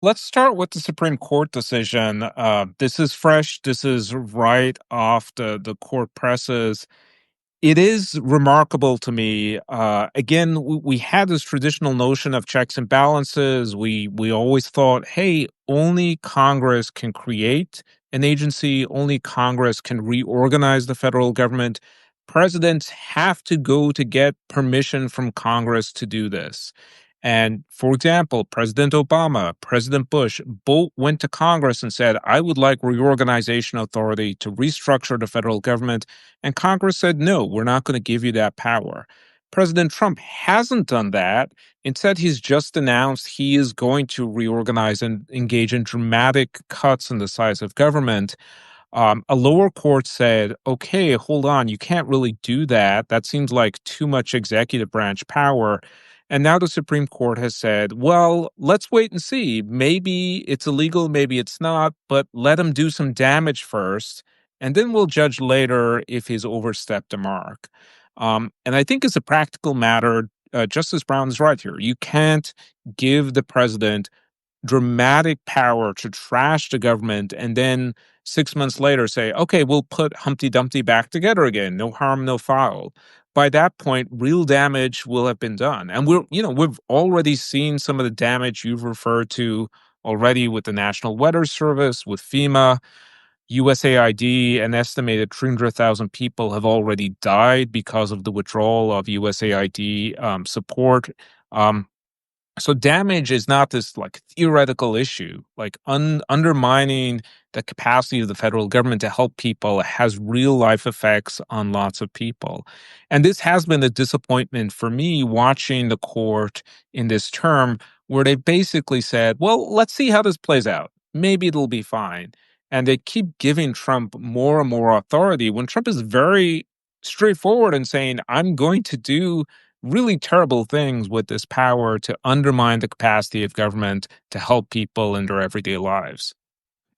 Let's start with the Supreme Court decision. This is fresh. This is right off the court presses. It is remarkable to me. Again, we had this traditional notion of checks and balances. We always thought, hey, only Congress can create an agency. Only Congress can reorganize the federal government. Presidents have to go to get permission from Congress to do this. And for example, President Obama, President Bush, both went to Congress and said, I would like reorganization authority to restructure the federal government. And Congress said, no, we're not going to give you that power. President Trump hasn't done that. Instead, he's just announced he is going to reorganize and engage in dramatic cuts in the size of government. A lower court said, okay, hold on, you can't really do that. That seems like too much executive branch power. And now the Supreme Court has said, well, let's wait and see. Maybe it's illegal, maybe it's not, but let him do some damage first, and then we'll judge later if he's overstepped a mark. And I think as a practical matter, Justice Brown is right here. You can't give the president dramatic power to trash the government and then 6 months later say, okay, we'll put Humpty Dumpty back together again. No harm, no foul. By that point, real damage will have been done. And we've already seen some of the damage you've referred to already with the National Weather Service, with FEMA, USAID. An estimated 300,000 people have already died because of the withdrawal of USAID support. So damage is not this like theoretical issue. Like undermining the capacity of the federal government to help people has real life effects on lots of people. And this has been a disappointment for me watching the court in this term, where they basically said, well, let's see how this plays out. Maybe it'll be fine. And they keep giving Trump more and more authority when Trump is very straightforward and saying, I'm going to do really terrible things with this power to undermine the capacity of government to help people in their everyday lives.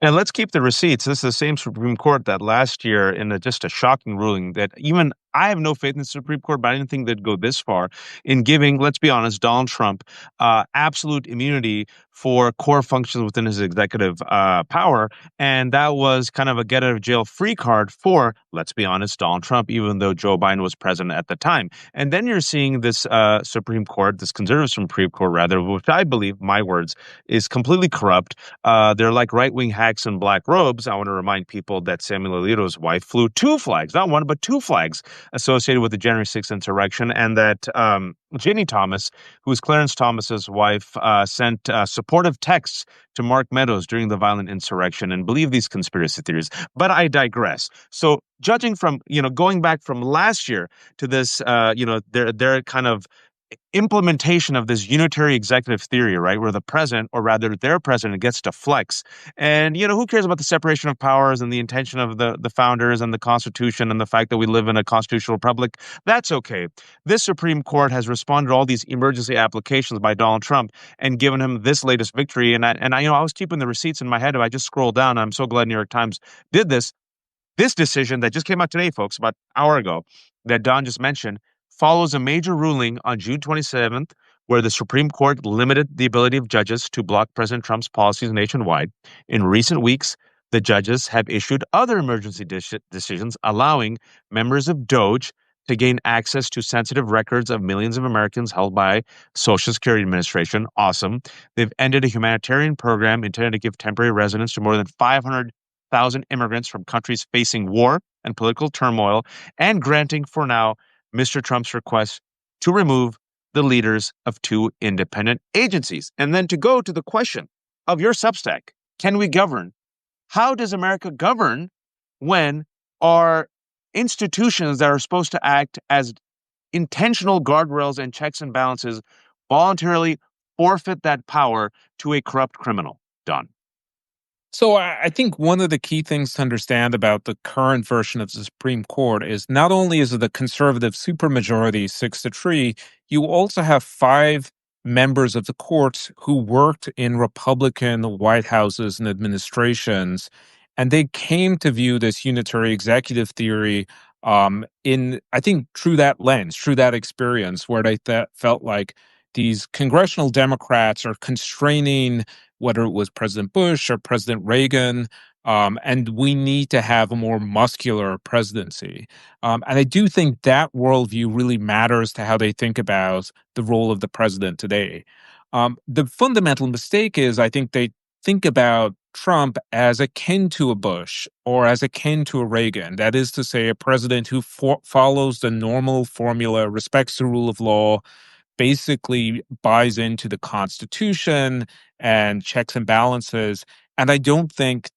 And let's keep the receipts. This is the same Supreme Court that last year, in just a shocking ruling, that even I have no faith in the Supreme Court, but I didn't think they'd go this far in giving, let's be honest, Donald Trump absolute immunity for core functions within his executive power. And that was kind of a get out of jail free card for, let's be honest, Donald Trump, even though Joe Biden was president at the time. And then you're seeing this Supreme Court, this conservative Supreme Court, rather, which I believe, my words, is completely corrupt. They're like right-wing hacks in black robes. I want to remind people that Samuel Alito's wife flew two flags, not one, but two flags associated with the January 6th insurrection, and that Ginny Thomas, who is Clarence Thomas's wife, sent supportive texts to Mark Meadows during the violent insurrection and believe these conspiracy theories. But I digress. So judging from, going back from last year to this, their kind of implementation of this unitary executive theory, right, where the president, or rather their president, gets to flex. And, who cares about the separation of powers and the intention of the founders and the Constitution and the fact that we live in a constitutional republic? That's okay. This Supreme Court has responded to all these emergency applications by Donald Trump and given him this latest victory. And I was keeping the receipts in my head. If I just scroll down, I'm so glad New York Times did this. This decision that just came out today, folks, about an hour ago, that Don just mentioned, follows a major ruling on June 27th, where the Supreme Court limited the ability of judges to block President Trump's policies nationwide. In recent weeks, the judges have issued other emergency decisions allowing members of DOJ to gain access to sensitive records of millions of Americans held by Social Security Administration. Awesome. They've ended a humanitarian program intended to give temporary residence to more than 500,000 immigrants from countries facing war and political turmoil, and granting, for now, Mr. Trump's request to remove the leaders of two independent agencies. And then to go to the question of your Substack, can we govern? How does America govern when our institutions that are supposed to act as intentional guardrails and checks and balances voluntarily forfeit that power to a corrupt criminal? Don. So I think one of the key things to understand about the current version of the Supreme Court is not only is it a conservative supermajority, 6-3, you also have 5 members of the court who worked in Republican White Houses and administrations, and they came to view this unitary executive theory in, I think, through that lens, through that experience, where they felt like these congressional Democrats are constraining whether it was President Bush or President Reagan. And we need to have a more muscular presidency. And I do think that worldview really matters to how they think about the role of the president today. The fundamental mistake is I think they think about Trump as akin to a Bush or as akin to a Reagan. That is to say, a president who follows the normal formula, respects the rule of law, basically buys into the Constitution and checks and balances. And I don't think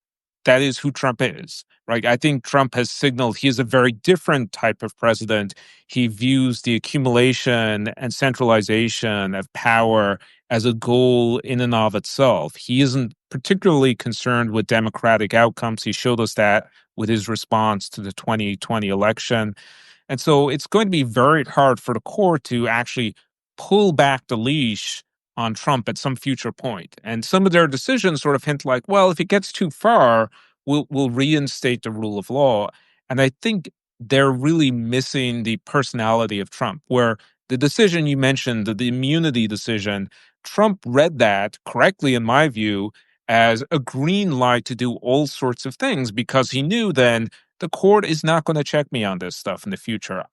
that is who Trump is, right? I think Trump has signaled he is a very different type of president. He views the accumulation and centralization of power as a goal in and of itself. He isn't particularly concerned with democratic outcomes. He showed us that with his response to the 2020 election. And so it's going to be very hard for the court to actually pull back the leash on Trump at some future point. And some of their decisions sort of hint like, well, if it gets too far, we'll reinstate the rule of law. And I think they're really missing the personality of Trump, where the decision you mentioned, the immunity decision, Trump read that correctly, in my view, as a green light to do all sorts of things because he knew then the court is not going to check me on this stuff in the future.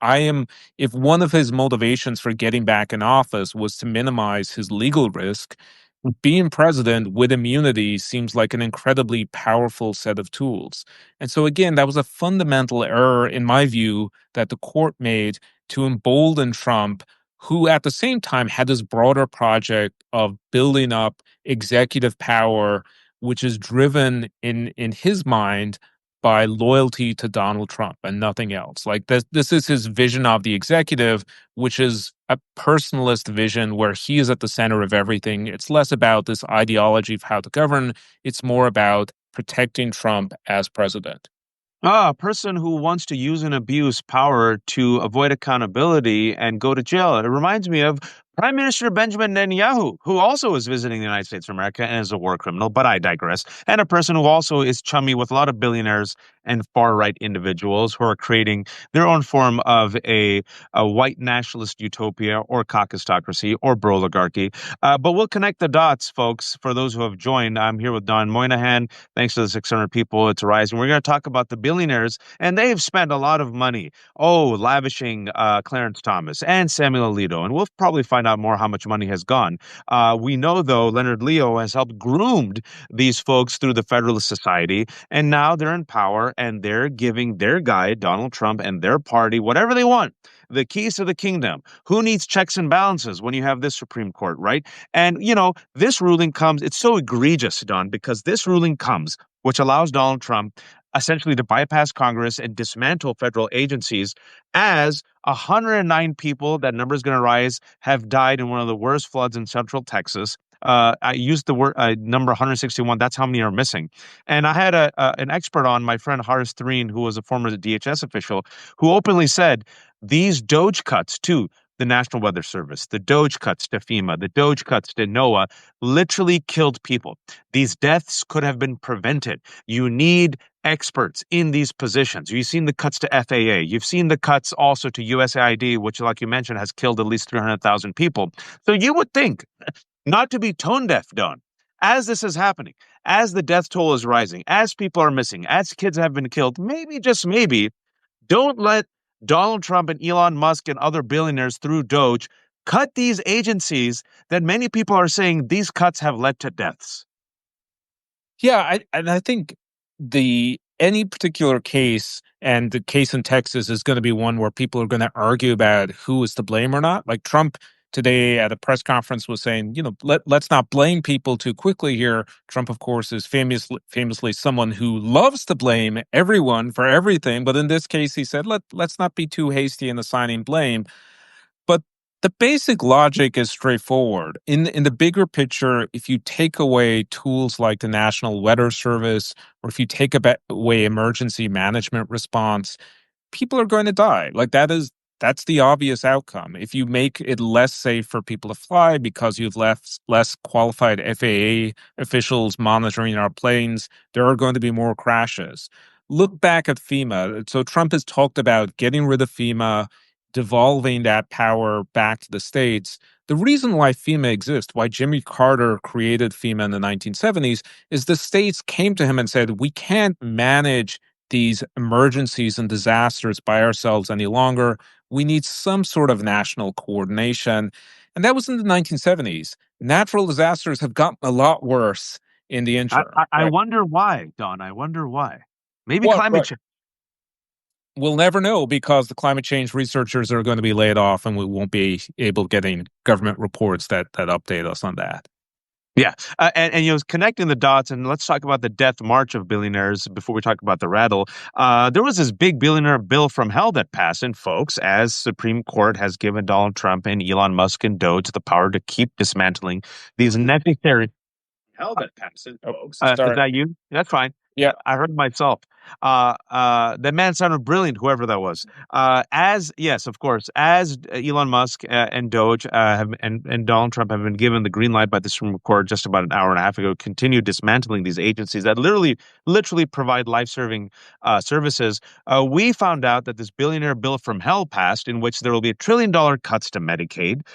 If one of his motivations for getting back in office was to minimize his legal risk, being president with immunity seems like an incredibly powerful set of tools. And so, again, that was a fundamental error, in my view, that the court made to embolden Trump, who at the same time had this broader project of building up executive power, which is driven in his mind by loyalty to Donald Trump and nothing else. Like this is his vision of the executive, which is a personalist vision where he is at the center of everything. It's less about this ideology of how to govern. It's more about protecting Trump as president. A person who wants to use and abuse power to avoid accountability and go to jail. It reminds me of Prime Minister Benjamin Netanyahu, who also is visiting the United States of America and is a war criminal, but I digress. And a person who also is chummy with a lot of billionaires and far right individuals who are creating their own form of a white nationalist utopia or caucusocracy or broligarchy. But we'll connect the dots, folks, for those who have joined. I'm here with Don Moynihan. Thanks to the 600 people, it's rising. We're going to talk about the billionaires, and they've spent a lot of money, lavishing Clarence Thomas and Samuel Alito. And we'll probably find out more how much money has gone. We know, though, Leonard Leo has helped groomed these folks through the Federalist Society, and now they're in power and they're giving their guy, Donald Trump, and their party whatever they want. The keys to the kingdom. Who needs checks and balances when you have this Supreme Court, right? And, this ruling comes, it's so egregious, Don, because this ruling comes, which allows Donald Trump essentially to bypass Congress and dismantle federal agencies as 109 people, that number is going to rise, have died in one of the worst floods in central Texas. I used the word number 161. That's how many are missing. And I had an expert on, my friend Haris Threen, who was a former DHS official, who openly said these Doge cuts to the National Weather Service, the Doge cuts to FEMA, the Doge cuts to NOAA literally killed people. These deaths could have been prevented. You need experts in these positions. You've seen the cuts to FAA. You've seen the cuts also to USAID, which, like you mentioned, has killed at least 300,000 people. So you would think, not to be tone deaf, Don, as this is happening, as the death toll is rising, as people are missing, as kids have been killed, maybe, just maybe, don't let Donald Trump and Elon Musk and other billionaires through Doge cut these agencies that many people are saying these cuts have led to deaths. Yeah, I think any particular case, and the case in Texas is going to be one where people are going to argue about who is to blame or not. Like Trump today at a press conference was saying, let's not blame people too quickly here. Trump, of course, is famously someone who loves to blame everyone for everything, but in this case, he said, let's not be too hasty in assigning blame. But the basic logic is straightforward. In the bigger picture, if you take away tools like the National Weather Service, or if you take away emergency management response, people are going to die. Like that's the obvious outcome. If you make it less safe for people to fly because you've less qualified FAA officials monitoring our planes, there are going to be more crashes. Look back at FEMA. So Trump has talked about getting rid of FEMA, devolving that power back to the states. The reason why FEMA exists, why Jimmy Carter created FEMA in the 1970s, is the states came to him and said, we can't manage these emergencies and disasters by ourselves any longer. We need some sort of national coordination. And that was in the 1970s. Natural disasters have gotten a lot worse in the interim. I Right. wonder why, Don. I wonder why. Maybe What? climate Right. change. We'll never know because the climate change researchers are going to be laid off and we won't be able to get any government reports that update us on that. Yeah, and connecting the dots, and let's talk about the death march of billionaires before we talk about the rattle. There was this big billionaire bill from hell that passed, and folks, as Supreme Court has given Donald Trump and Elon Musk and Doge the power to keep dismantling these necessary hell that passed, folks. Is Sorry. that you? That's fine. Yeah. I heard myself. That man sounded brilliant, whoever that was. As yes, of course, as Elon Musk and Doge and Donald Trump have been given the green light by the Supreme Court just about an hour and a half ago, continue dismantling these agencies that literally provide life-serving services. We found out that this billionaire bill from hell passed, in which there will be $1 trillion cuts to Medicaid,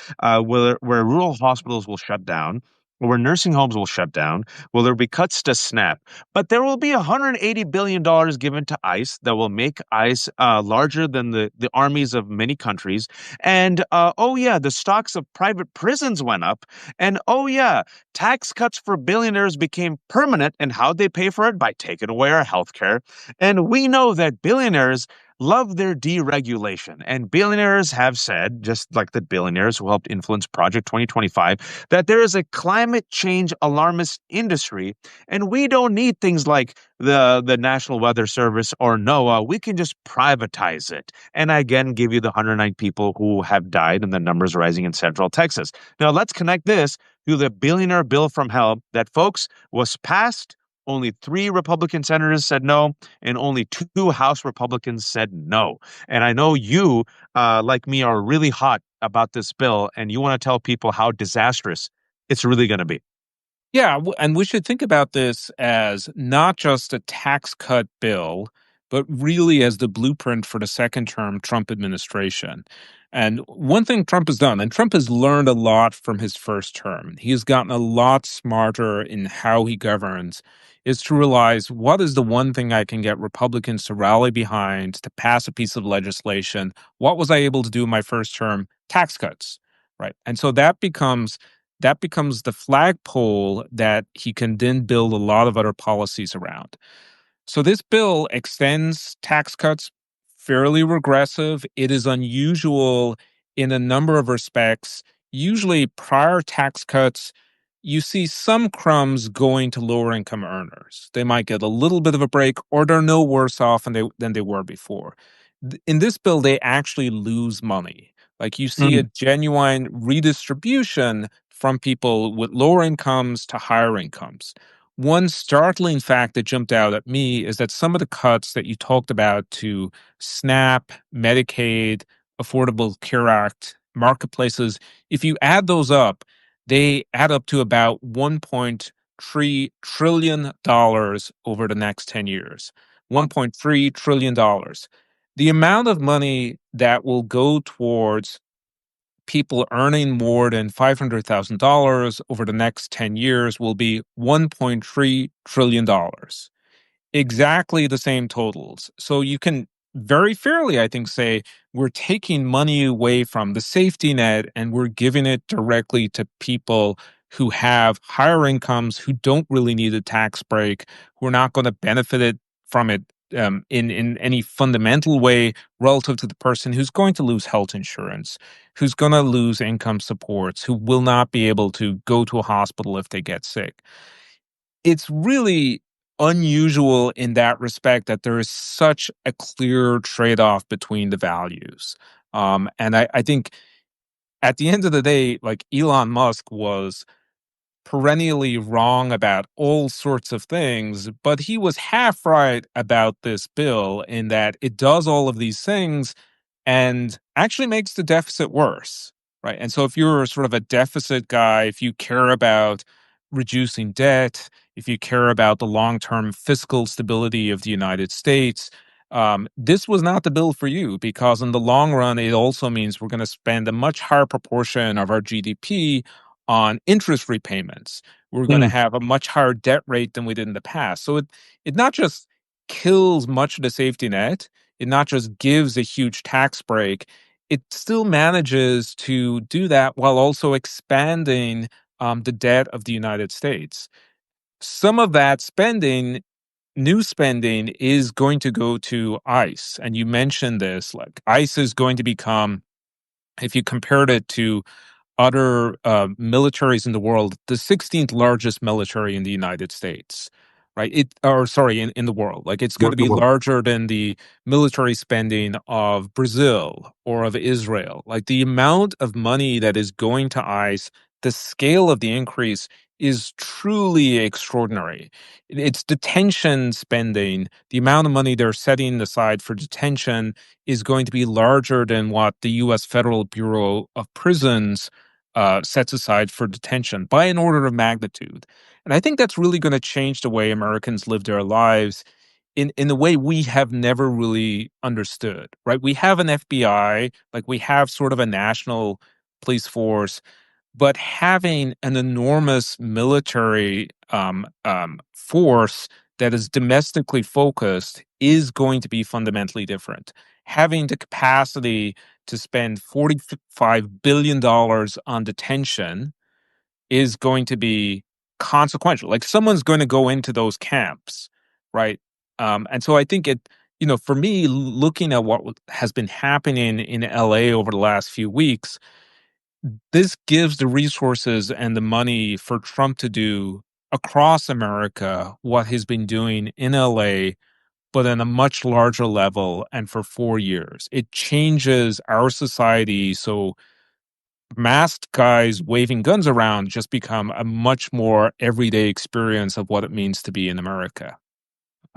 where rural hospitals will shut down, where nursing homes will shut down. Will there be cuts to SNAP? But there will be $180 billion given to ICE that will make ICE larger than the armies of many countries. And oh, yeah, the stocks of private prisons went up. And oh, yeah, tax cuts for billionaires became permanent. And how'd they pay for it? By taking away our health care. And we know that billionaires love their deregulation. And billionaires have said, just like the billionaires who helped influence Project 2025, that there is a climate change alarmist industry, and we don't need things like the National Weather Service or NOAA. We can just privatize it. And I again give you the 109 people who have died and the numbers rising in Central Texas. Now let's connect this to the billionaire bill from hell that, folks, was passed. Only 3 Republican senators said no, and only 2 House Republicans said no. And I know you, like me, are really hot about this bill, and you want to tell people how disastrous it's really going to be. Yeah, and we should think about this as not just a tax cut bill, but really as the blueprint for the second term Trump administration. And one thing Trump has done, and Trump has learned a lot from his first term, he has gotten a lot smarter in how he governs, is to realize what is the one thing I can get Republicans to rally behind to pass a piece of legislation. What was I able to do in my first term? Tax cuts, right? And so that becomes the flagpole that he can then build a lot of other policies around. So this bill extends tax cuts, fairly regressive. It is unusual in a number of respects. Usually, prior tax cuts, you see some crumbs going to lower income earners. They might get a little bit of a break, or they're no worse off than they were before. In this bill, they actually lose money. Like you see a Mm. genuine redistribution from people with lower incomes to higher incomes. One startling fact that jumped out at me is that some of the cuts that you talked about to SNAP, Medicaid, Affordable Care Act, marketplaces, if you add those up, they add up to about $1.3 trillion over the next 10 years. $1.3 trillion. The amount of money that will go towards people earning more than $500,000 over the next 10 years will be $1.3 trillion. Exactly the same totals. So you can very fairly, I think, say we're taking money away from the safety net and we're giving it directly to people who have higher incomes, who don't really need a tax break, who are not going to benefit from it in any fundamental way relative to the person who's going to lose health insurance, who's going to lose income supports, who will not be able to go to a hospital if they get sick. It's really unusual in that respect that there is such a clear trade-off between the values. And I think at the end of the day, like Elon Musk was perennially wrong about all sorts of things, but he was half right about this bill in that it does all of these things and actually makes the deficit worse, right? And so if you're sort of a deficit guy, if you care about reducing debt, if you care about the long-term fiscal stability of the United States, This was not the bill for you because in the long run, it also means we're going to spend a much higher proportion of our GDP on interest repayments. We're going to Mm. have a much higher debt rate than we did in the past. So it not just kills much of the safety net, it not just gives a huge tax break, it still manages to do that while also expanding the debt of the United States. Some of that spending, new spending, is going to go to ICE. And you mentioned this, like ICE is going to become, if you compared it to other militaries in the world, the 16th largest military in the United States, right? Or sorry, in the world. Like it's going to The be world. larger than the military spending of Brazil or of Israel. Like the amount of money that is going to ICE, the scale of the increase is truly extraordinary. It's detention spending, the amount of money they're setting aside for detention is going to be larger than what the US Federal Bureau of Prisons sets aside for detention by an order of magnitude. And I think that's really going to change the way Americans live their lives in a way we have never really understood, right? We have an FBI, like we have sort of a national police force, but having an enormous military force that is domestically focused is going to be fundamentally different. Having the capacity to spend $45 billion on detention is going to be consequential. Like someone's going to go into those camps, right? And so I think for me, looking at what has been happening in LA over the last few weeks, this gives the resources and the money for Trump to do across America what he's been doing in LA, but on a much larger level and for 4 years. It changes our society. So masked guys waving guns around just become a much more everyday experience of what it means to be in America.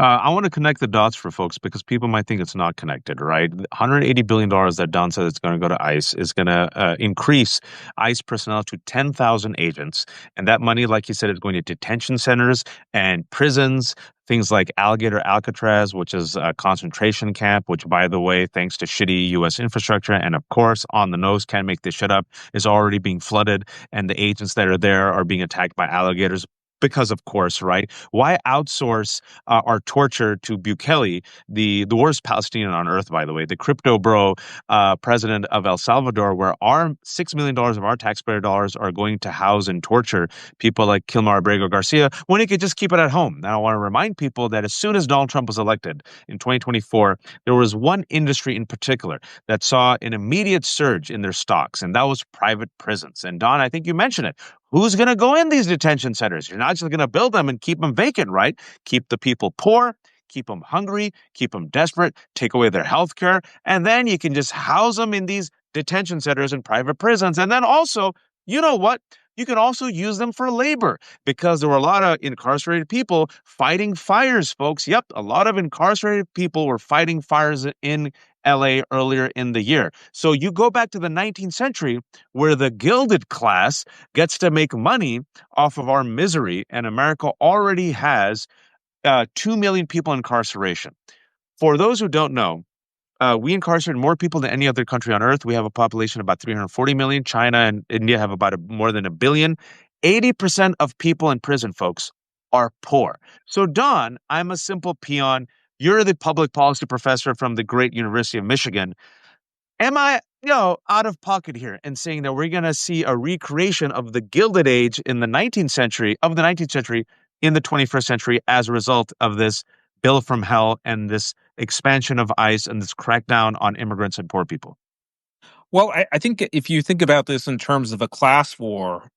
I want to connect the dots for folks because people might think it's not connected, right? $180 billion dollars that Don said it's going to go to ICE is going to increase ICE personnel to 10,000 agents. And that money, like you said, is going to detention centers and prisons, things like Alligator Alcatraz, which is a concentration camp, which, by the way, thanks to shitty U.S. infrastructure and, of course, on the nose, can't make this shit up, is already being flooded. And the agents that are there are being attacked by alligators. Because of course, right? Why outsource our torture to Bukele, the worst Palestinian on earth, by the way, the crypto bro president of El Salvador, where our $6 million of our taxpayer dollars are going to house and torture people like Kilmar Abrego Garcia, when he could just keep it at home. Now, I want to remind people that as soon as Donald Trump was elected in 2024, there was one industry in particular that saw an immediate surge in their stocks, and that was private prisons. And Don, I think you mentioned it. Who's going to go in these detention centers? You're not just going to build them and keep them vacant, right? Keep the people poor, keep them hungry, keep them desperate, take away their health care, and then you can just house them in these detention centers and private prisons. And then also, you know what? You can also use them for labor because there were a lot of incarcerated people fighting fires, folks. Yep, a lot of incarcerated people were fighting fires in LA earlier in the year. So you go back to the 19th century where the gilded class gets to make money off of our misery, and America already has 2 million people in incarceration. For those who don't know, we incarcerate more people than any other country on earth. We have a population of about 340 million. China and India have about more than a billion. 80% of people in prison, folks, are poor. So, Don, I'm a simple peon. You're the public policy professor from the great University of Michigan. Am I, out of pocket here and saying that we're going to see a recreation of the Gilded Age in the 19th century, in the 21st century as a result of this bill from hell and this expansion of ICE and this crackdown on immigrants and poor people? Well, I think if you think about this in terms of a class war,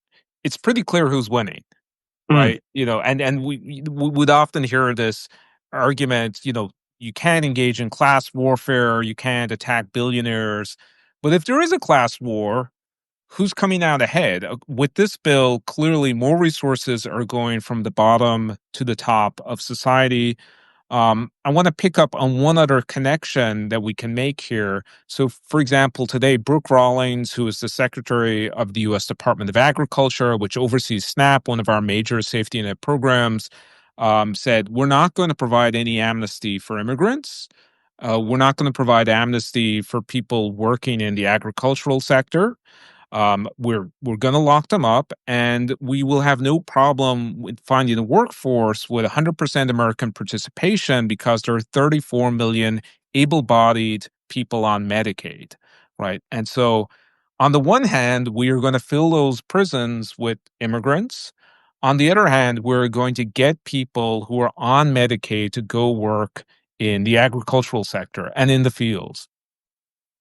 it's pretty clear who's winning, Mm. right? And we would often hear this argument, you can't engage in class warfare, you can't attack billionaires. But if there is a class war, who's coming out ahead? With this bill, clearly more resources are going from the bottom to the top of society. I want to pick up on one other connection that we can make here. So, for example, today, Brooke Rawlings, who is the Secretary of the U.S. Department of Agriculture, which oversees SNAP, one of our major safety net programs, said, we're not going to provide any amnesty for immigrants. We're not going to provide amnesty for people working in the agricultural sector. We're going to lock them up, and we will have no problem with finding a workforce with 100% American participation because there are 34 million able-bodied people on Medicaid, right? And so, on the one hand, we are going to fill those prisons with immigrants. On the other hand, we're going to get people who are on Medicaid to go work in the agricultural sector and in the fields.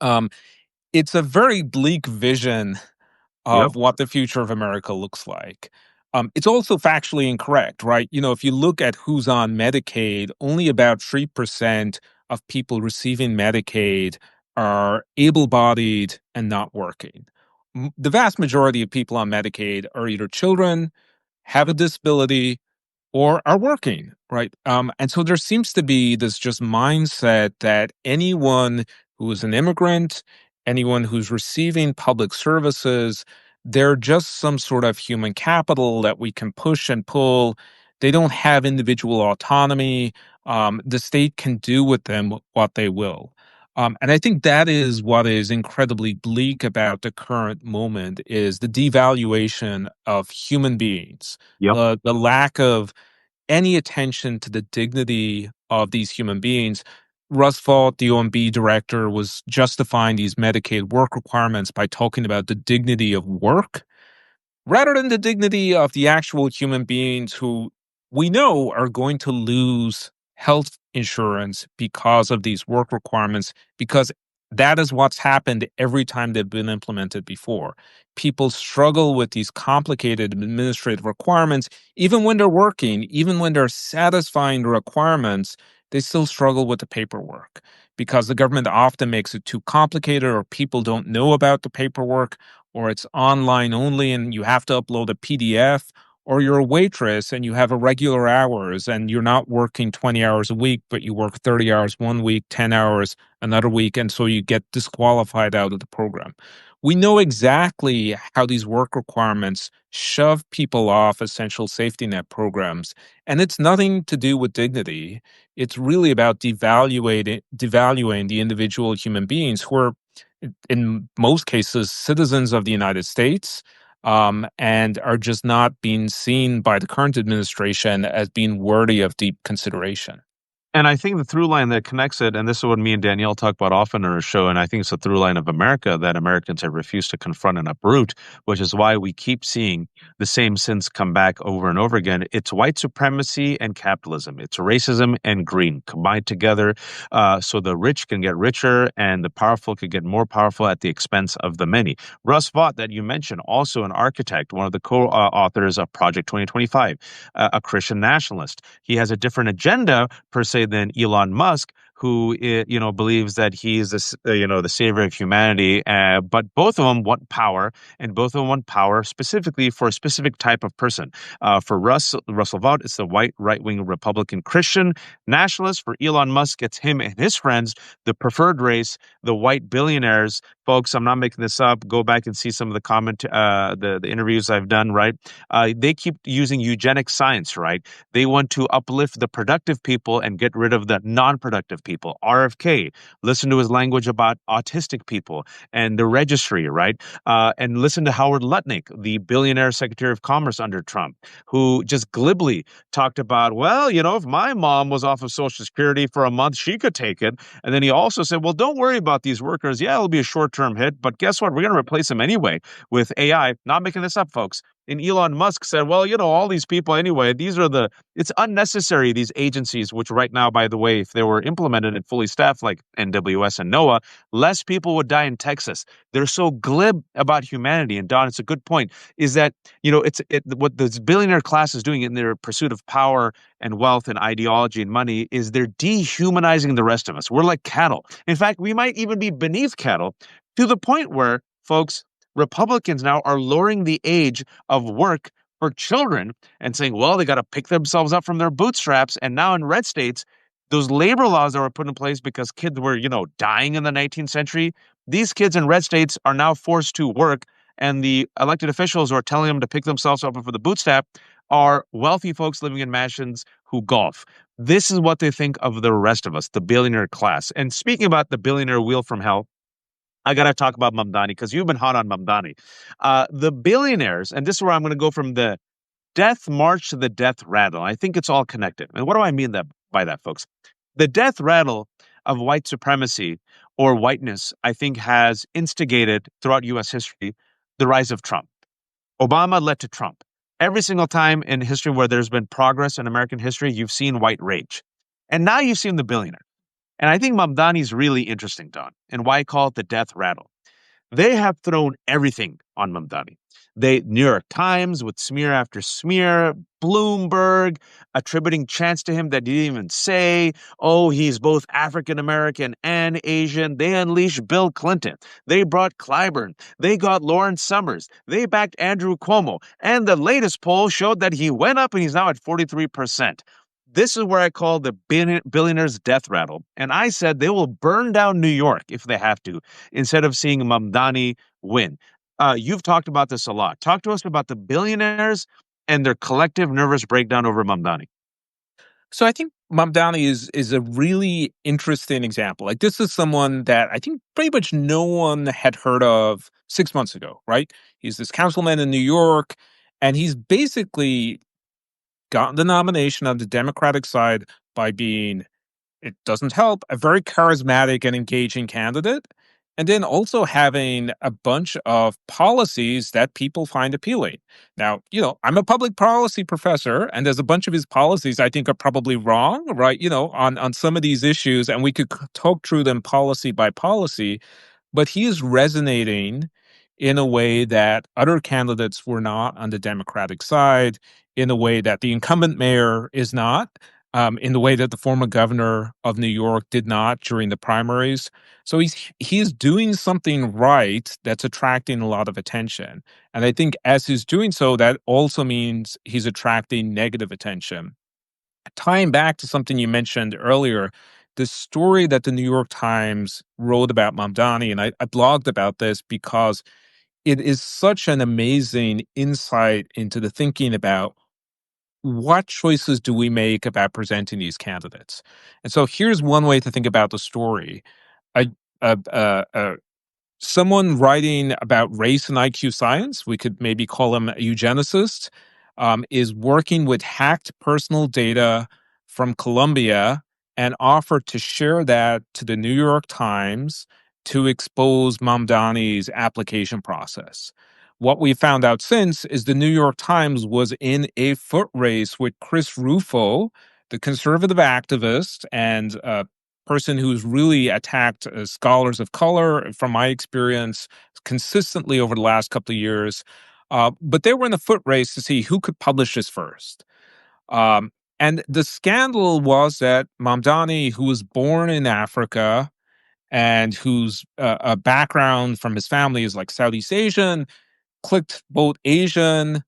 Um, it's a very bleak vision Yep. of what the future of America looks like. It's also factually incorrect, right? If you look at who's on Medicaid, only about 3% of people receiving Medicaid are able bodied and not working. The vast majority of people on Medicaid are either children, have a disability, or are working, right? And so there seems to be this just mindset that anyone who is an immigrant, anyone who's receiving public services, they're just some sort of human capital that we can push and pull. They don't have individual autonomy. The state can do with them what they will. And I think that is what is incredibly bleak about the current moment is the devaluation of human beings, Yep. the lack of any attention to the dignity of these human beings. Russ Vought, the OMB director, was justifying these Medicaid work requirements by talking about the dignity of work rather than the dignity of the actual human beings who we know are going to lose health insurance because of these work requirements, because that is what's happened every time they've been implemented before. People struggle with these complicated administrative requirements, even when they're working, even when they're satisfying the requirements, they still struggle with the paperwork because the government often makes it too complicated or people don't know about the paperwork or it's online only and you have to upload a PDF, or you're a waitress and you have irregular hours and you're not working 20 hours a week, but you work 30 hours one week, 10 hours another week, and so you get disqualified out of the program. We know exactly how these work requirements shove people off essential safety net programs, and it's nothing to do with dignity. It's really about devaluing the individual human beings who are in most cases citizens of the United States, and are just not being seen by the current administration as being worthy of deep consideration. And I think the through line that connects it, and this is what me and Danielle talk about often on our show, and I think it's a through line of America that Americans have refused to confront and uproot, which is why we keep seeing the same sins come back over and over again. It's white supremacy and capitalism. It's racism and greed combined together, so the rich can get richer and the powerful can get more powerful at the expense of the many. Russ Vought, that you mentioned, also an architect, one of the co-authors of Project 2025, a Christian nationalist. He has a different agenda per se than Elon Musk, who believes that he is the savior of humanity. But both of them want power, and both of them want power specifically for a specific type of person. For Russell Vought, it's the white right-wing Republican Christian nationalist. For Elon Musk, it's him and his friends, the preferred race, the white billionaires. Folks, I'm not making this up. Go back and see some of the interviews I've done. Right, they keep using eugenic science. Right, they want to uplift the productive people and get rid of the non-productive people. RFK, listen to his language about autistic people and the registry, right? And listen to Howard Lutnick, the billionaire Secretary of Commerce under Trump, who just glibly talked about, well, if my mom was off of Social Security for a month, she could take it. And then he also said, well, don't worry about these workers. Yeah, it'll be a short-term hit, but guess what? We're going to replace them anyway with AI. Not making this up, folks. And Elon Musk said, well, all these people anyway, it's unnecessary, these agencies, which right now, by the way, if they were implemented and fully staffed like NWS and NOAA, less people would die in Texas. They're so glib about humanity. And Don, it's a good point, is that, what this billionaire class is doing in their pursuit of power and wealth and ideology and money is they're dehumanizing the rest of us. We're like cattle. In fact, we might even be beneath cattle to the point where, folks, Republicans now are lowering the age of work for children and saying, well, they got to pick themselves up from their bootstraps. And now in red states, those labor laws that were put in place because kids were, dying in the 19th century, these kids in red states are now forced to work. And the elected officials who are telling them to pick themselves up from the bootstrap are wealthy folks living in mansions who golf. This is what they think of the rest of us, the billionaire class. And speaking about the billionaire wheel from hell, I got to talk about Mamdani because you've been hot on Mamdani. The billionaires, and this is where I'm going to go from the death march to the death rattle. I think it's all connected. And what do I mean by that, folks? The death rattle of white supremacy or whiteness, I think, has instigated throughout US history the rise of Trump. Obama led to Trump. Every single time in history where there's been progress in American history, you've seen white rage. And now you've seen the billionaire. And I think Mamdani is really interesting, Don, and why I call it the death rattle. They have thrown everything on Mamdani. New York Times with smear after smear, Bloomberg attributing chants to him that he didn't even say. Oh, he's both African American and Asian. They unleashed Bill Clinton. They brought Clyburn. They got Lawrence Summers. They backed Andrew Cuomo. And the latest poll showed that he went up and he's now at 43%. This is where I call the billionaire's death rattle. And I said they will burn down New York if they have to, instead of seeing Mamdani win. You've talked about this a lot. Talk to us about the billionaires and their collective nervous breakdown over Mamdani. So I think Mamdani is a really interesting example. Like this is someone that I think pretty much no one had heard of 6 months ago, right? He's this councilman in New York, and he's basically gotten the nomination on the Democratic side by being, it doesn't help, a very charismatic and engaging candidate. And then also having a bunch of policies that people find appealing. Now, I'm a public policy professor, and there's a bunch of his policies I think are probably wrong, right? On some of these issues, and we could talk through them policy by policy, but he is resonating in a way that other candidates were not on the Democratic side, in a way that the incumbent mayor is not, in the way that the former governor of New York did not during the primaries. So he's doing something right that's attracting a lot of attention. And I think as he's doing so, that also means he's attracting negative attention. Tying back to something you mentioned earlier, the story that the New York Times wrote about Mamdani, and I blogged about this because it is such an amazing insight into the thinking about what choices do we make about presenting these candidates. And so here's one way to think about the story. A, a someone writing about race and IQ science, we could maybe call him a eugenicist, is working with hacked personal data from Colombia and offered to share that to the New York Times to expose Mamdani's application process. What we found out since is the New York Times was in a foot race with Chris Rufo, the conservative activist and person who's really attacked scholars of color, from my experience, consistently over the last couple of years. But they were in a foot race to see who could publish this first. And the scandal was that Mamdani, who was born in Africa and whose a background from his family is like Southeast Asian, clicked both Asian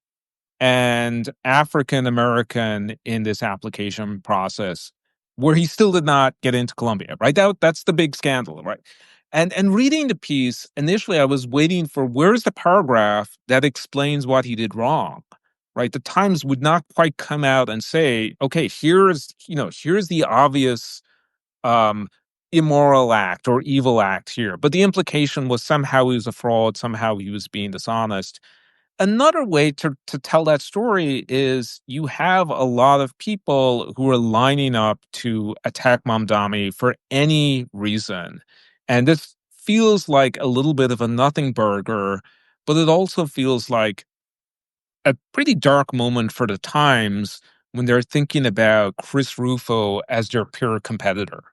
and African American in this application process, where he still did not get into Columbia, right? That's the big scandal, right? And reading the piece, initially I was waiting for where's the paragraph that explains what he did wrong, right? The Times would not quite come out and say, okay, here's the obvious um, immoral act or evil act here. But the implication was somehow he was a fraud, somehow he was being dishonest. Another way to tell that story is you have a lot of people who are lining up to attack Mamdani for any reason. And this feels like a little bit of a nothing burger, but it also feels like a pretty dark moment for the Times when they're thinking about Chris Rufo as their peer competitor.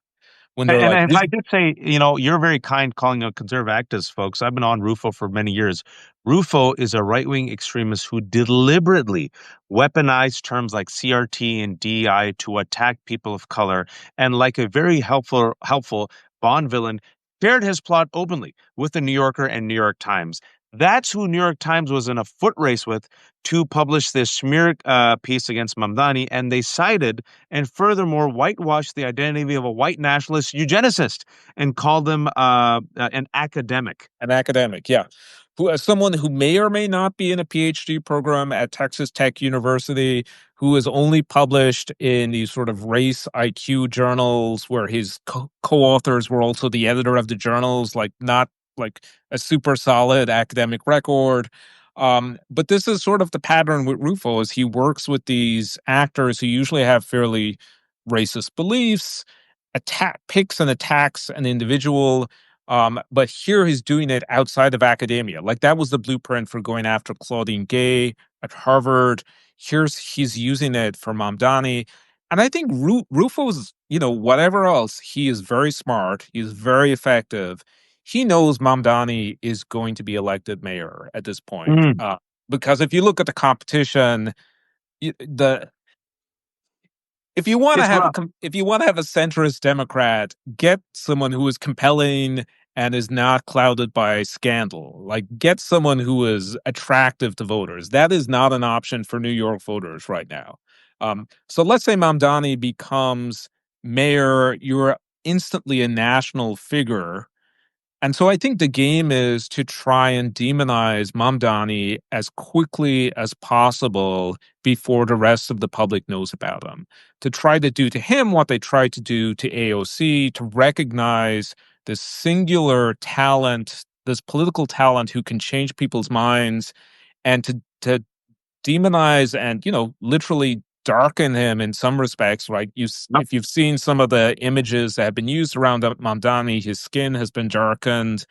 When they're And like, if I did say, you're very kind calling out conservative activists, folks. I've been on Rufo for many years. Rufo is a right-wing extremist who deliberately weaponized terms like CRT and DEI to attack people of color, and like a very helpful Bond villain, shared his plot openly with the New Yorker and New York Times. That's who New York Times was in a foot race with to publish this smear piece against Mamdani, and they cited and furthermore whitewashed the identity of a white nationalist eugenicist and called them an academic. an academic, yeah. someone who may or may not be in a PhD program at Texas Tech University, who is only published in these sort of race IQ journals where his co-authors were also the editor of the journals, like not like a super solid academic record. But this is sort of the pattern with Rufo is he works with these actors who usually have fairly racist beliefs, picks and attacks an individual, but here he's doing it outside of academia. Like that was the blueprint for going after Claudine Gay at Harvard. He's using it for Mamdani. And I think Rufo's, whatever else, he is very smart. He's very effective. He knows Mamdani is going to be elected mayor at this point. Mm. Because if you look at the competition, the if you want to It's have rough. if you want to have a centrist Democrat, get someone who is compelling and is not clouded by scandal. Like get someone who is attractive to voters. That is not an option for New York voters right now. So let's say Mamdani becomes mayor, you're instantly a national figure, and so I think the game is to try and demonize Mamdani as quickly as possible before the rest of the public knows about him. To try to do to him what they tried to do to AOC, to recognize this singular talent, this political talent who can change people's minds, and to demonize and literally darken him in some respects. Right? Yep. If you've seen some of the images that have been used around Mamdani, his skin has been darkened,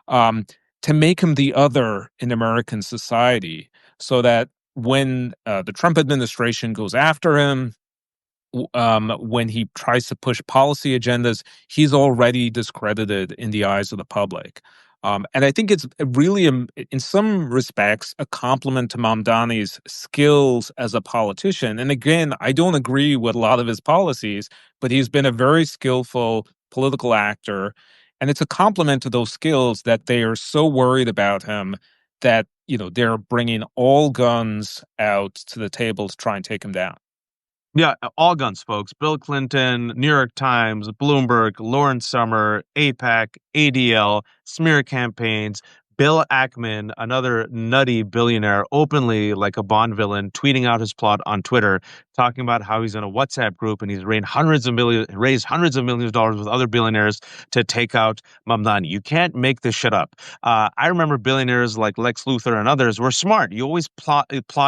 um, to make him the other in American society, so that when the Trump administration goes after him, when he tries to push policy agendas, he's already discredited in the eyes of the public. And I think it's really, in some respects, a compliment to Mamdani's skills as a politician. And again, I don't agree with a lot of his policies, but he's been a very skillful political actor. And it's a compliment to those skills that they are so worried about him that, they're bringing all guns out to the table to try and take him down. Yeah, all guns, folks. Bill Clinton, New York Times, Bloomberg, Lawrence Summer, APAC, ADL, smear campaigns. Bill Ackman, another nutty billionaire, openly like a Bond villain, tweeting out his plot on Twitter, talking about how he's in a WhatsApp group and he's raised hundreds of millions of dollars with other billionaires to take out Mamdani. You can't make this shit up. I remember billionaires like Lex Luthor and others were smart. You always plot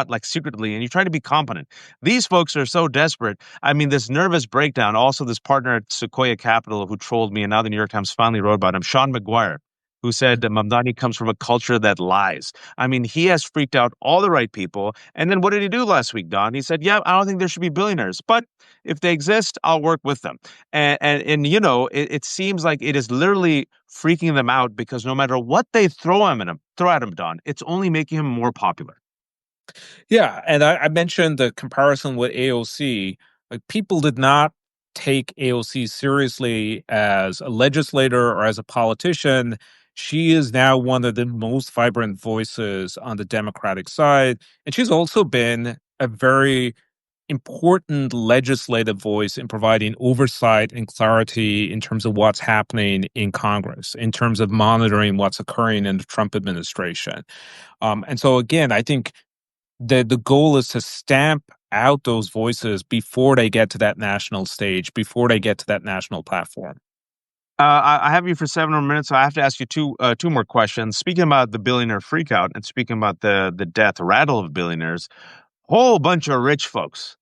like secretly, and you try to be competent. These folks are so desperate. I mean, this nervous breakdown. Also, this partner at Sequoia Capital who trolled me, and now the New York Times finally wrote about him, Sean McGuire, who said that Mamdani comes from a culture that lies. I mean, he has freaked out all the right people. And then what did he do last week, Don? He said, yeah, I don't think there should be billionaires, but if they exist, I'll work with them. And it seems like it is literally freaking them out because no matter what they throw at him, Don, it's only making him more popular. Yeah, and I mentioned the comparison with AOC. Like people did not take AOC seriously as a legislator or as a politician. She is now one of the most vibrant voices on the Democratic side, and she's also been a very important legislative voice in providing oversight and clarity in terms of what's happening in Congress, in terms of monitoring what's occurring in the Trump administration. And so, again, I think the goal is to stamp out those voices before they get to that national stage, before they get to that national platform. I have you for 7 more minutes, so I have to ask you two more questions. Speaking about the billionaire freakout and speaking about the death rattle of billionaires, whole bunch of rich folks,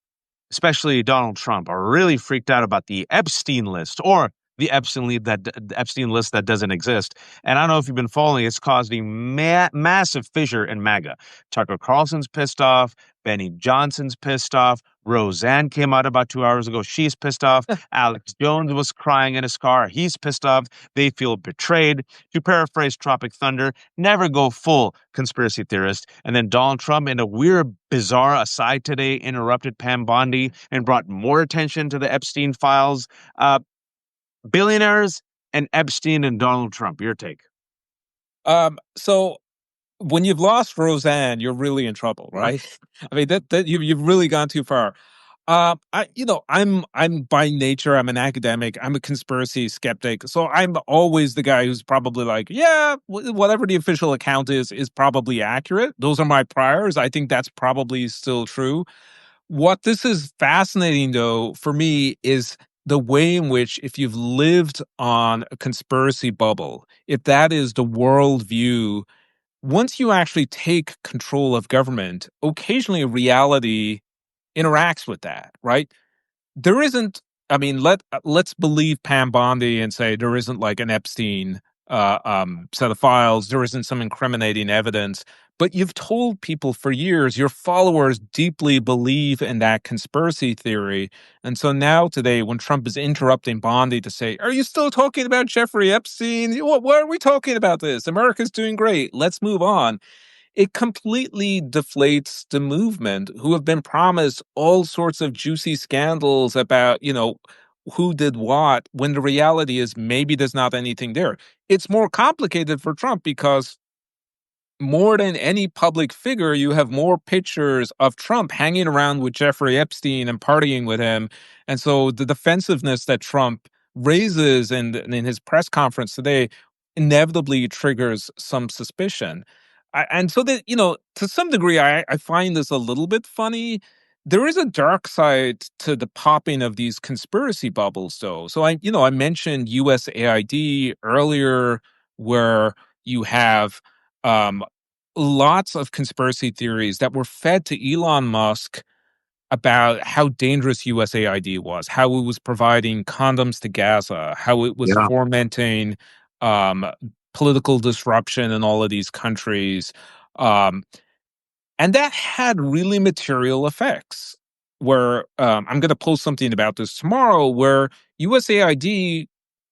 especially Donald Trump, are really freaked out about the Epstein list or the Epstein list that doesn't exist. And I don't know if you've been following; it's caused a massive fissure in MAGA. Tucker Carlson's pissed off. Benny Johnson's pissed off. Roseanne came out about 2 hours ago. She's pissed off. Alex Jones was crying in his car. He's pissed off. They feel betrayed. To paraphrase Tropic Thunder, never go full conspiracy theorist. And then Donald Trump, in a weird, bizarre aside today, interrupted Pam Bondi and brought more attention to the Epstein files. Billionaires and Epstein and Donald Trump. Your take. So when you've lost Roseanne, you're really in trouble, right? I mean that you've really gone too far. I'm by nature, I'm an academic, I'm a conspiracy skeptic, so I'm always the guy who's probably like, yeah, whatever the official account is probably accurate. Those are my priors. I think that's probably still true. What this is fascinating, though, for me is the way in which, if you've lived on a conspiracy bubble, if that is the worldview, once you actually take control of government, occasionally reality interacts with that, right? There isn't, I mean, let's believe Pam Bondi and say there isn't like an Epstein set of files, there isn't some incriminating evidence, but you've told people for years, your followers deeply believe in that conspiracy theory. And so now today, when Trump is interrupting Bondi to say, are you still talking about Jeffrey Epstein? Why are we talking about this? America's doing great. Let's move on. It completely deflates the movement, who have been promised all sorts of juicy scandals about, who did what, when the reality is maybe there's not anything there. It's more complicated for Trump because more than any public figure, you have more pictures of Trump hanging around with Jeffrey Epstein and partying with him. And so the defensiveness that Trump raises in his press conference today inevitably triggers some suspicion. And so that, to some degree, I find this a little bit funny. There is a dark side to the popping of these conspiracy bubbles, though. So I mentioned USAID earlier, where you have um, lots of conspiracy theories that were fed to Elon Musk about how dangerous USAID was, how it was providing condoms to Gaza, how it was Yeah. fomenting um, political disruption in all of these countries. Um, and that had really material effects. Where I'm going to post something about this tomorrow, where USAID,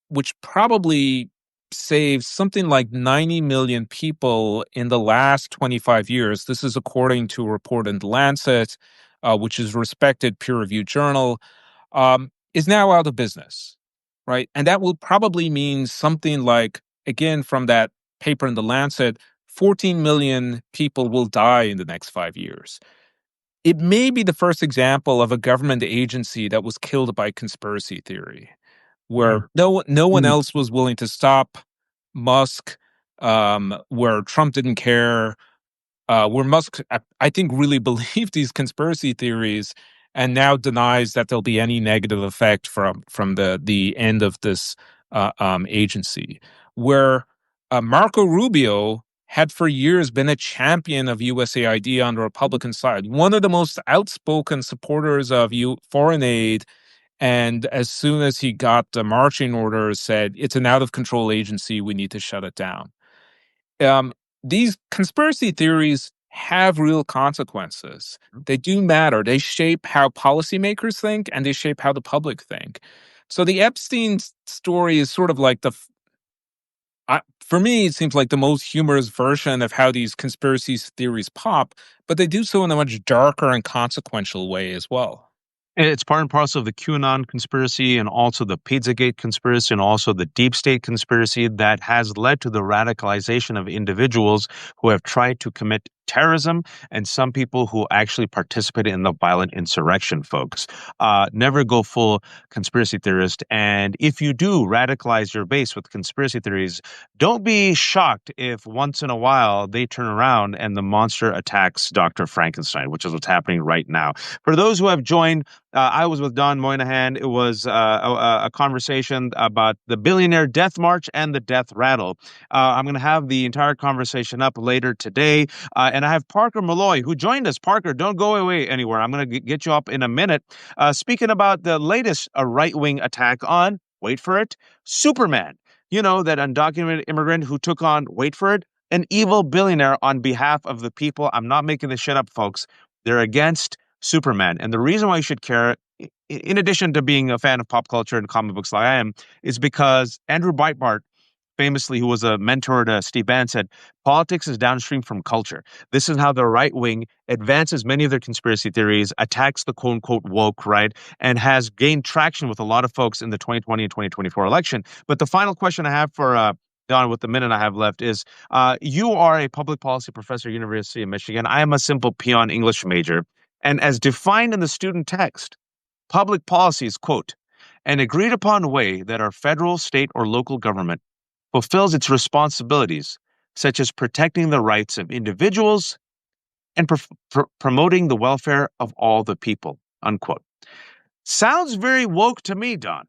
which probably saved something like 90 million people in the last 25 years. This is according to a report in The Lancet, which is a respected peer-reviewed journal, is now out of business, right? And that will probably mean something like, again, from that paper in The Lancet, 14 million people will die in the next 5 years. It may be the first example of a government agency that was killed by conspiracy theory, where no one Mm. else was willing to stop Musk, where Trump didn't care, where Musk, I think, really believed these conspiracy theories, and now denies that there'll be any negative effect from the end of this agency. Where Marco Rubio had for years been a champion of USAID on the Republican side, one of the most outspoken supporters of foreign aid, and as soon as he got the marching orders, said it's an out of control agency. We need to shut it down. Um, these conspiracy theories have real consequences. They do matter. They shape how policymakers think, and they shape how the public think. So the Epstein story is sort of like for me, it seems like the most humorous version of how these conspiracy theories pop, but they do so in a much darker and consequential way as well. It's part and parcel of the QAnon conspiracy and also the Pizzagate conspiracy and also the deep state conspiracy that has led to the radicalization of individuals who have tried to commit terrorism and some people who actually participated in the violent insurrection, folks. Never go full conspiracy theorist. And if you do radicalize your base with conspiracy theories, don't be shocked if once in a while they turn around and the monster attacks Dr. Frankenstein, which is what's happening right now. For those who have joined, I was with Don Moynihan. It was a conversation about the Billionaire Death March and the Death Rattle. I'm going to have the entire conversation up later today. And I have Parker Malloy, who joined us. Parker, don't go away anywhere. I'm going to get you up in a minute. Speaking about the latest right-wing attack on, wait for it, Superman. You know, that undocumented immigrant who took on, wait for it, an evil billionaire on behalf of the people. I'm not making this shit up, folks. They're against Superman. And the reason why you should care, in addition to being a fan of pop culture and comic books like I am, is because Andrew Breitbart, famously, who was a mentor to Steve Bannon, said politics is downstream from culture. This is how the right wing advances many of their conspiracy theories, attacks the quote unquote woke, right, and has gained traction with a lot of folks in the 2020 and 2024 election. But the final question I have for Don, with the minute I have left, is you are a public policy professor at University of Michigan. I am a simple peon English major. And as defined in the student text, public policies, quote, an agreed upon way that our federal, state, or local government fulfills its responsibilities, such as protecting the rights of individuals and promoting the welfare of all the people, unquote. Sounds very woke to me, Don.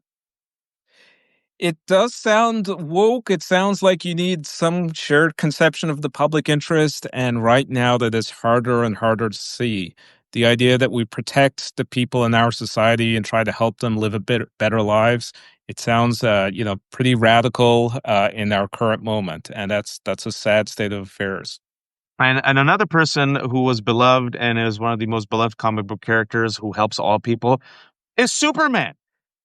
It does sound woke. It sounds like you need some shared conception of the public interest. And right now, that is harder and harder to see. The idea that we protect the people in our society and try to help them live a bit better lives. It sounds, pretty radical in our current moment, and that's a sad state of affairs. And another person who was beloved and is one of the most beloved comic book characters who helps all people is Superman.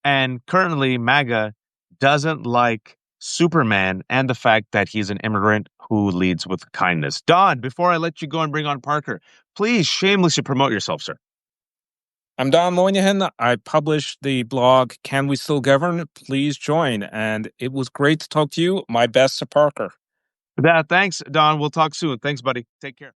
And currently, MAGA doesn't like Superman and the fact that he's an immigrant who leads with kindness. Don, before I let you go and bring on Parker, please shamelessly promote yourself, sir. I'm Don Moynihan. I published the blog Can We Still Govern? Please join. And it was great to talk to you. My best to Parker. Thanks, Don. We'll talk soon. Thanks, buddy. Take care.